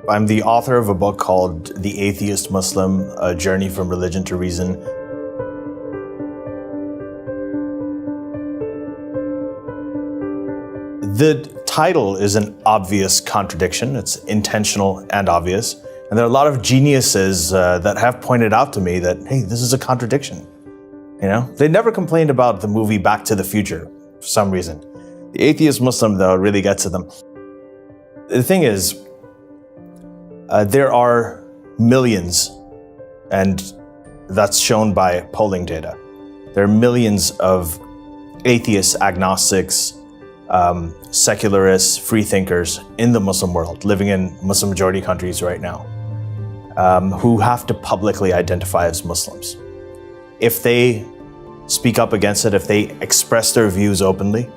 I'm the author of a book called The Atheist Muslim, A Journey from Religion to Reason. The title is an obvious contradiction. It's intentional and obvious. And there are a lot of geniuses that have pointed out to me that, hey, this is a contradiction. You know, they never complained about the movie Back to the Future for some reason. The Atheist Muslim, though, really gets to them. The thing is, there are millions, and that's shown by polling data. There are millions of atheists, agnostics, secularists, free thinkers in the Muslim world, living in Muslim majority countries right now, who have to publicly identify as Muslims. If they speak up against it, if they express their views openly,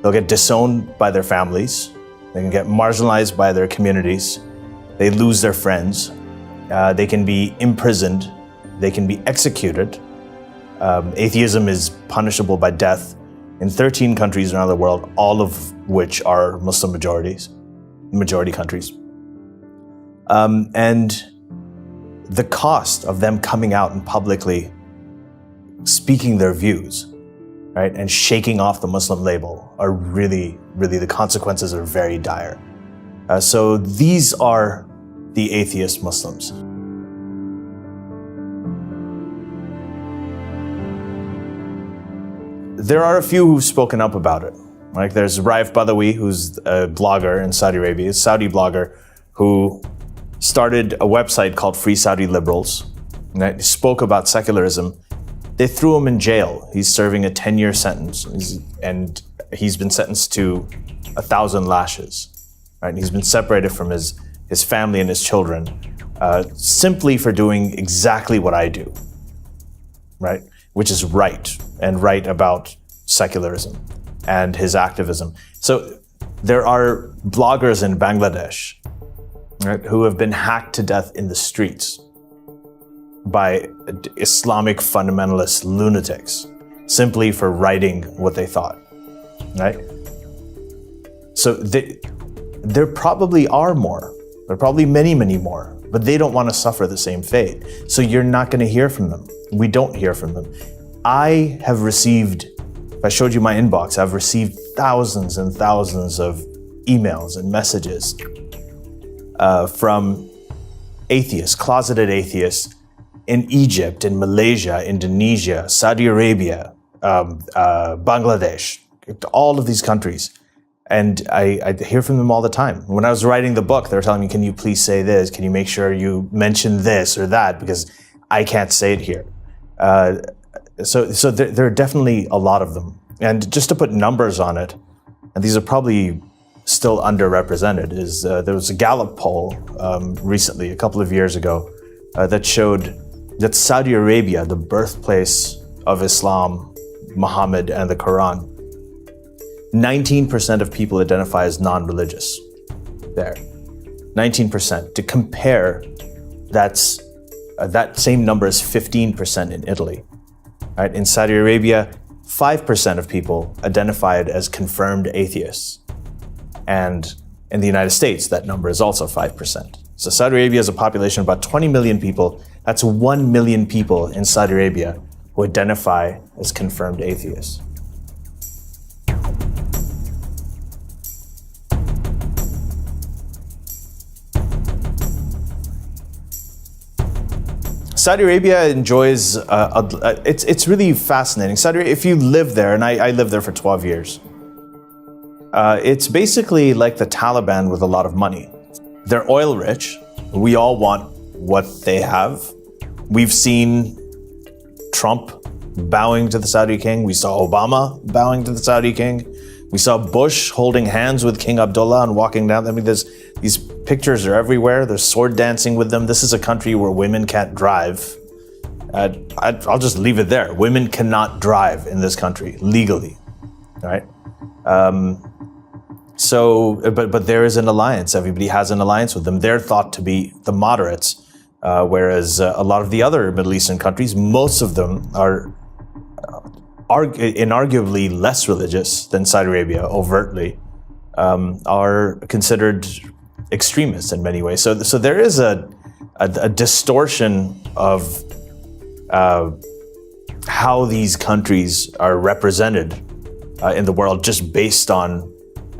they'll get disowned by their families, they can get marginalized by their communities, they lose their friends, they can be imprisoned, they can be executed. Atheism is punishable by death in 13 countries around the world, all of which are Muslim majority countries. And the cost of them coming out and publicly speaking their views, right, and shaking off the Muslim label are really, the consequences are very dire. So these are the atheist Muslims. There are a few who've spoken up about it. Like there's Raif Badawi, who's a blogger in Saudi Arabia, a Saudi blogger who started a website called Free Saudi Liberals, and he spoke about secularism. They threw him in jail. He's serving a 10-year sentence, and he's been sentenced to 1,000 lashes. Right? He's been separated from his family and his children simply for doing exactly what I do, right? Which is right, and right about secularism and his activism. So there are bloggers in Bangladesh, right, who have been hacked to death in the streets by Islamic fundamentalist lunatics simply for writing what they thought, right? So there probably are more. There are probably many, many more, but they don't want to suffer the same fate. So you're not going to hear from them. We don't hear from them. I have received, if I showed you my inbox, I've received thousands and thousands of emails and messages from atheists, closeted atheists, in Egypt, in Malaysia, Indonesia, Saudi Arabia, Bangladesh, all of these countries. And I hear from them all the time. When I was writing the book, they were telling me, can you please say this? Can you make sure you mention this or that? Because I can't say it here. So there are definitely a lot of them. And just to put numbers on it, and these are probably still underrepresented, is there was a Gallup poll recently, a couple of years ago, that showed that Saudi Arabia, the birthplace of Islam, Muhammad, and the Quran, 19% of people identify as non-religious there. 19%. To compare, that same number is 15% in Italy. Right? In Saudi Arabia, 5% of people identified as confirmed atheists. And in the United States, that number is also 5%. So Saudi Arabia has a population of about 20 million people. That's 1 million people in Saudi Arabia who identify as confirmed atheists. Saudi Arabia enjoys, it's really fascinating. Saudi Arabia, if you live there, and I lived there for 12 years, it's basically like the Taliban with a lot of money. They're oil rich. We all want what they have. We've seen Trump bowing to the Saudi king. We saw Obama bowing to the Saudi king. We saw Bush holding hands with King Abdullah and walking down. I mean, these pictures are everywhere. There's sword dancing with them. This is a country where women can't drive. I'll just leave it there. Women cannot drive in this country legally, right? But there is an alliance. Everybody has an alliance with them. They're thought to be the moderates, whereas a lot of the other Middle Eastern countries, most of them are inarguably less religious than Saudi Arabia, overtly, are considered extremists in many ways. So there is a distortion of how these countries are represented in the world just based on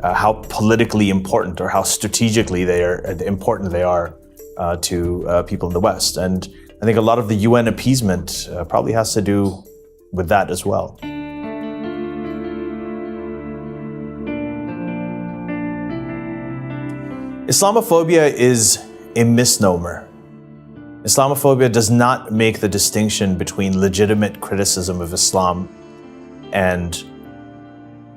how politically important or how strategically important they are to people in the West. And I think a lot of the UN appeasement probably has to do with that as well. Islamophobia is a misnomer. Islamophobia does not make the distinction between legitimate criticism of Islam and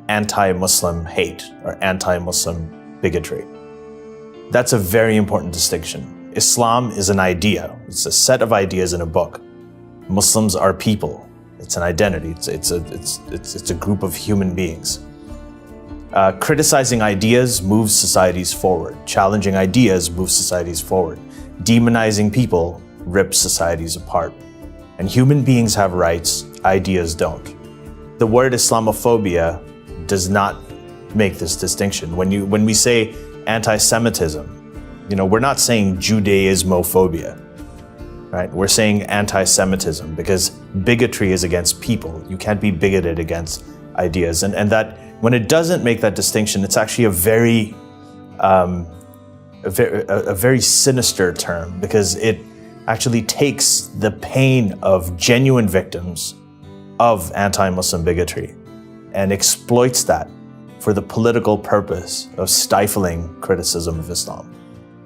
anti-Muslim hate or anti-Muslim bigotry. That's a very important distinction. Islam is an idea. It's a set of ideas in a book. Muslims are people. It's an identity. It's a group of human beings. Criticizing ideas moves societies forward. Challenging ideas moves societies forward. Demonizing people rips societies apart. And human beings have rights, ideas don't. The word Islamophobia does not make this distinction. When we say anti-Semitism, we're not saying Judaismophobia, right? We're saying anti-Semitism because bigotry is against people. You can't be bigoted against ideas. And that when it doesn't make that distinction, it's actually a very sinister term because it actually takes the pain of genuine victims of anti-Muslim bigotry and exploits that for the political purpose of stifling criticism of Islam.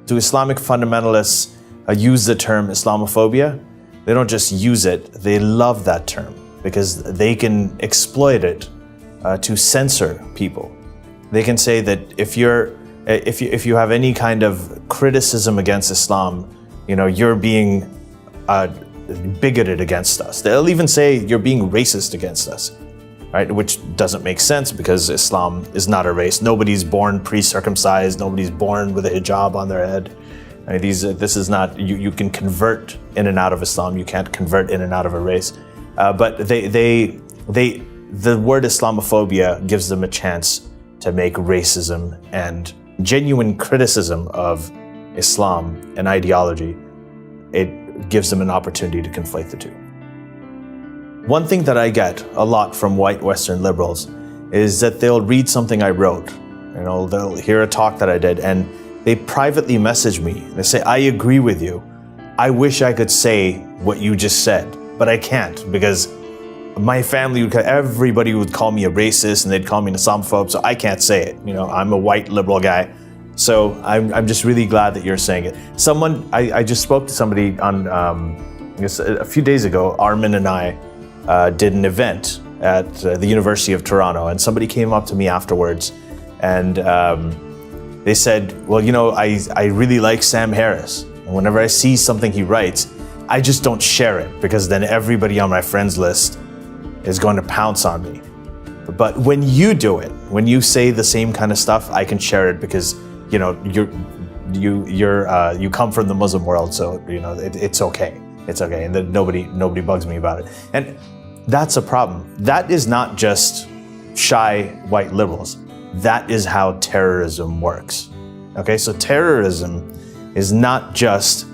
Do Islamic fundamentalists use the term Islamophobia? They don't just use it, they love that term because they can exploit it to censor people. They can say that if you have any kind of criticism against Islam, you're being bigoted against us. They'll even say you're being racist against us, right? Which doesn't make sense because Islam is not a race. Nobody's born pre-circumcised. Nobody's born with a hijab on their head. I mean, this is not, you can convert in and out of Islam. You can't convert in and out of a race. But the word Islamophobia gives them a chance to make racism and genuine criticism of Islam and ideology. It gives them an opportunity to conflate the two. One thing that I get a lot from white Western liberals is that they'll read something I wrote. They'll hear a talk that I did and they privately message me. They say, I agree with you. I wish I could say what you just said, but I can't because my family, everybody would call me a racist and they'd call me an Islamophobe, so I can't say it. I'm a white liberal guy. So I'm just really glad that you're saying it. I just spoke to somebody on, a few days ago, Armin and I did an event at the University of Toronto, and somebody came up to me afterwards and they said, well, I really like Sam Harris. And whenever I see something he writes, I just don't share it because then everybody on my friends list is going to pounce on me. But when you do it, when you say the same kind of stuff, I can share it because you come from the Muslim world, so it's okay. It's okay, and then nobody bugs me about it. And that's a problem. That is not just shy white liberals. That is how terrorism works. Okay, so terrorism is not just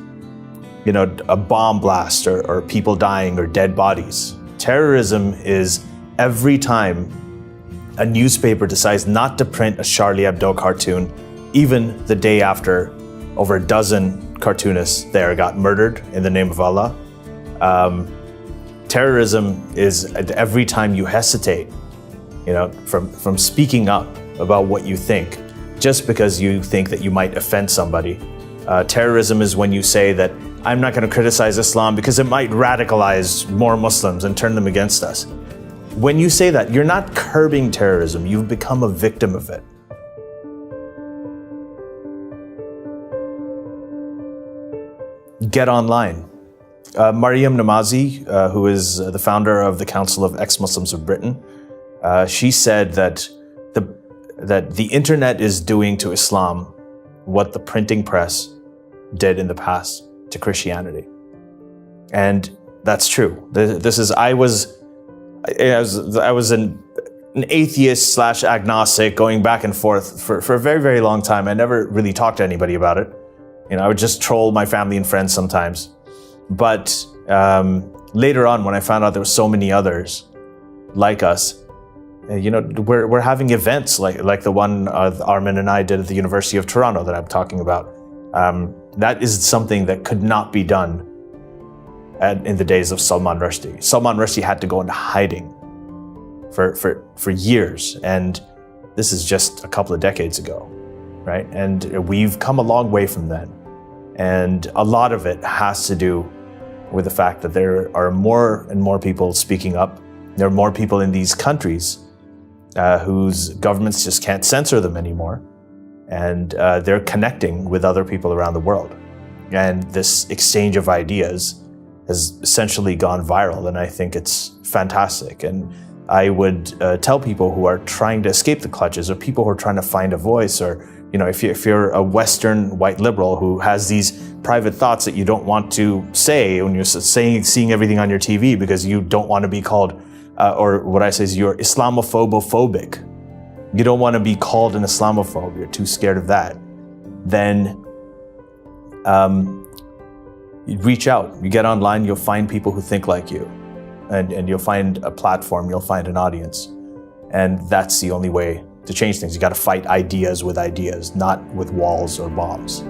a bomb blast or people dying or dead bodies. Terrorism is every time a newspaper decides not to print a Charlie Hebdo cartoon, even the day after over a dozen cartoonists there got murdered in the name of Allah. Terrorism is every time you hesitate, from speaking up about what you think, just because you think that you might offend somebody. Terrorism is when you say that I'm not going to criticize Islam because it might radicalize more Muslims and turn them against us. When you say that, you're not curbing terrorism, you've become a victim of it. Get online. Mariam Namazi, who is the founder of the Council of Ex-Muslims of Britain, she said that the internet is doing to Islam what the printing press did in the past to Christianity. And that's true. I was an atheist / agnostic, going back and forth for a very, very long time. I never really talked to anybody about it. I would just troll my family and friends sometimes. But later on, when I found out there were so many others like us, we're having events like the one Armin and I did at the University of Toronto that I'm talking about. That is something that could not be done in the days of Salman Rushdie. Salman Rushdie had to go into hiding for years, and this is just a couple of decades ago, right? And we've come a long way from then. And a lot of it has to do with the fact that there are more and more people speaking up. There are more people in these countries whose governments just can't censor them anymore. And they're connecting with other people around the world. And this exchange of ideas has essentially gone viral, and I think it's fantastic. And I would tell people who are trying to escape the clutches, or people who are trying to find a voice, or if you're a Western white liberal who has these private thoughts that you don't want to say when you're seeing everything on your TV because you don't want to be called, or what I say is you're Islamophobic. You don't want to be called an Islamophobe, you're too scared of that, then you reach out. You get online, you'll find people who think like you, and you'll find a platform, you'll find an audience. And that's the only way to change things. You got to fight ideas with ideas, not with walls or bombs.